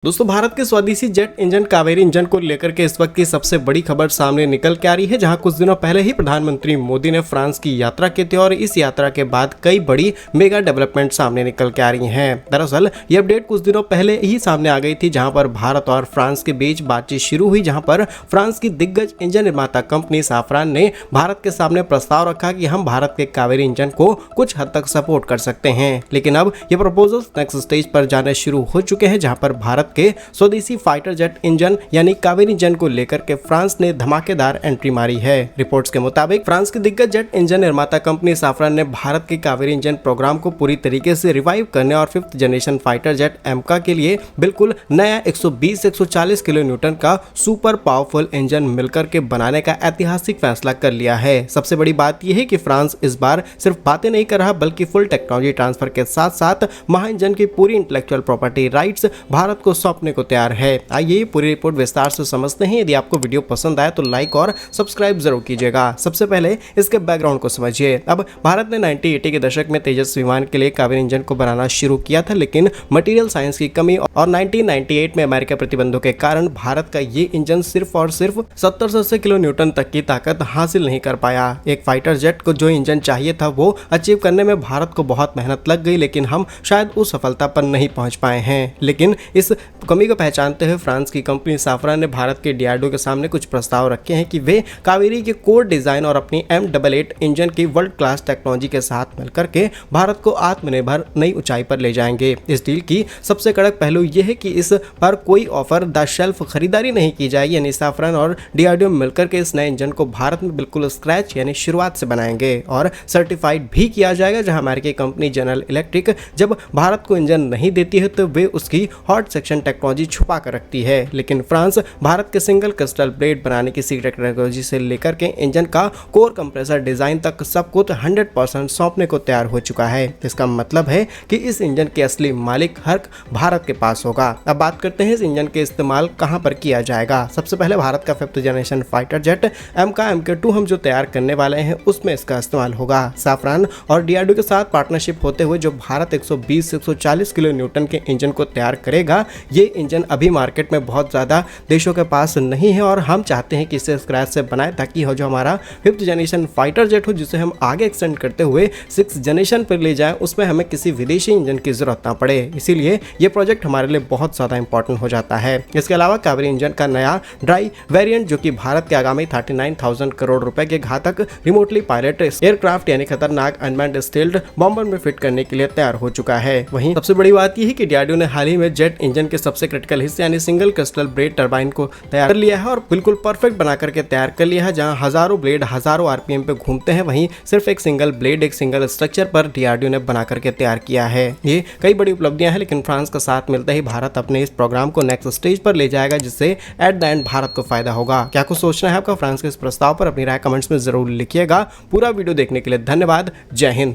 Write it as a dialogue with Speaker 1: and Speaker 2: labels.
Speaker 1: दोस्तों, भारत के स्वदेशी जेट इंजन कावेरी इंजन को लेकर के इस वक्त की सबसे बड़ी खबर सामने निकल के आ रही है, जहां कुछ दिनों पहले ही प्रधानमंत्री मोदी ने फ्रांस की यात्रा की थी और इस यात्रा के बाद कई बड़ी मेगा डेवलपमेंट सामने निकल के आ रही हैं। दरअसल ये अपडेट कुछ दिनों पहले ही सामने आ गई थी, जहां पर भारत और फ्रांस के बीच बातचीत शुरू हुई, जहां पर फ्रांस की दिग्गज इंजन निर्माता कंपनी साफरान ने भारत के सामने प्रस्ताव रखा कि हम भारत के कावेरी इंजन को कुछ हद तक सपोर्ट कर सकते हैं। लेकिन अब ये प्रपोजल्स नेक्स्ट स्टेज पर जाने शुरू हो चुके हैं, जहां पर भारत के स्वदेशी फाइटर जेट इंजन यानी कावेरी इंजन को लेकर के फ्रांस ने धमाकेदार एंट्री मारी है। रिपोर्ट्स के मुताबिक फ्रांस की दिग्गज जेट इंजन निर्माता कंपनी साफरान ने भारत के कावेरी इंजन प्रोग्राम को पूरी तरीके से रिवाइव करने और 5th जनरेशन फाइटर जेट एमका के लिए बिल्कुल नया 120-140 किलो न्यूटन का सुपर पावरफुल इंजन मिलकर के बनाने का ऐतिहासिक फैसला कर लिया है। सबसे बड़ी बात यह है कि फ्रांस इस बार सिर्फ बातें नहीं कर रहा, बल्कि फुल टेक्नोलॉजी ट्रांसफर के साथ साथ महा इंजन की पूरी इंटेलेक्चुअल प्रॉपर्टी राइट्स भारत को सौंपने को तैयार है। आइए पूरी रिपोर्ट विस्तार से समझते हैं। यदि आपको वीडियो पसंद आए तो लाइक और सब्सक्राइब जरूर कीजिएगा। सबसे पहले इसके बैकग्राउंड को समझिए। अब भारत ने 1980 के दशक में तेजस विमान के लिए कावेरी इंजन को बनाना शुरू किया था, लेकिन मटेरियल साइंस की कमी और 1998 में अमेरिका प्रतिबंधों के कारण भारत का ये इंजन सिर्फ और सिर्फ 70 से 80 किलो न्यूटन तक की ताकत हासिल नहीं कर पाया। एक फाइटर जेट को जो इंजन चाहिए था वो अचीव करने में भारत को बहुत मेहनत लग गई, लेकिन हम शायद उस सफलता पर नहीं पहुंच पाए हैं। लेकिन इस कमी को पहचानते हुए फ्रांस की कंपनी साफरान ने भारत के डीआरडीओ के सामने कुछ प्रस्ताव रखे हैं कि वे कावेरी के कोर डिजाइन और अपनी M88 इंजन की वर्ल्ड क्लास टेक्नोलॉजी के साथ मिलकर के भारत को आत्मनिर्भर नई ऊंचाई पर ले जाएंगे। इस डील की सबसे कड़क पहलू यह है कि इस पर कोई ऑफर द शेल्फ खरीदारी नहीं की जाएगी, यानी साफरान और डीआरडीओ मिलकर के इस नए इंजन को भारत में बिल्कुल स्क्रैच यानी शुरुआत से बनाएंगे और सर्टिफाइड भी किया जाएगा। जहां अमेरिकी कंपनी जनरल इलेक्ट्रिक जब भारत को इंजन नहीं देती है तो वे उसकी हॉट सेक्शन टेक्नोलॉजी छुपा कर रखती है, लेकिन फ्रांस भारत के सिंगल क्रिस्टल ब्लेड बनाने की सीक्रेट टेक्नोलॉजी से लेकर के इंजन का कोर कंप्रेसर डिजाइन तक सब कुछ 100% सौंपने को तैयार हो चुका है। इसका मतलब है कि इस इंजन के असली मालिक हक भारत के पास होगा। अब बात करते हैं इस इंजन के इस्तेमाल कहां पर किया जाएगा। सबसे पहले भारत का 5th generation fighter jet MK2 हम जो तैयार करने वाले हैं उसमें इसका इस्तेमाल होगा। साफरान और डीआरडीओ के साथ पार्टनरशिप होते हुए जो भारत 120-140 किलो न्यूटन के इंजन को तैयार करेगा, ये इंजन अभी मार्केट में बहुत ज़्यादा देशों के पास नहीं है और हम चाहते हैं कि इसे स्क्रैच से बनाए, ताकि हो जो हमारा 5th जनरेशन फाइटर जेट हो, जिसे हम आगे एक्सटेंड करते हुए 6th जनरेशन पर ले जाएं, उसमें हमें किसी विदेशी इंजन की जरूरत ना पड़े। इसीलिए ये प्रोजेक्ट हमारे लिए बहुत ज़्यादा इंपॉर्टेंट हो जाता है। इसके अलावा कावेरी इंजन का नया ड्राई वेरिएंट जो कि भारत के आगामी 39,000 करोड़ रुपए के घातक रिमोटली पायलट एयरक्राफ्ट यानी खतरनाक अनमैन्ड स्टील्ड बॉम्बर में फिट करने के लिए तैयार हो चुका है। वहीं सबसे बड़ी बात यह है कि डीआरडीओ ने हाल ही में जेट इंजन के सबसे क्रिटिकल हिस्से यानी सिंगल क्रिस्टल ब्लेड टरबाइन को तैयार कर लिया है और बिल्कुल परफेक्ट बना करके तैयार कर लिया है। जहां हजारों ब्लेड हजारों आरपीएम पे घूमते हैं, वहीं सिर्फ एक सिंगल ब्लेड एक सिंगल स्ट्रक्चर पर डीआरडीओ ने बना करके तैयार किया है। ये कई बड़ी उपलब्धियां हैं, लेकिन फ्रांस का साथ मिलते ही भारत अपने इस प्रोग्राम को नेक्स्ट स्टेज पर ले जाएगा, जिससे एट द एंड भारत को फायदा होगा। क्या कुछ सोचना है आपका फ्रांस के इस प्रस्ताव पर? अपनी राय कमेंट्स में जरूर लिखिएगा। पूरा वीडियो देखने के लिए धन्यवाद। जय हिंद।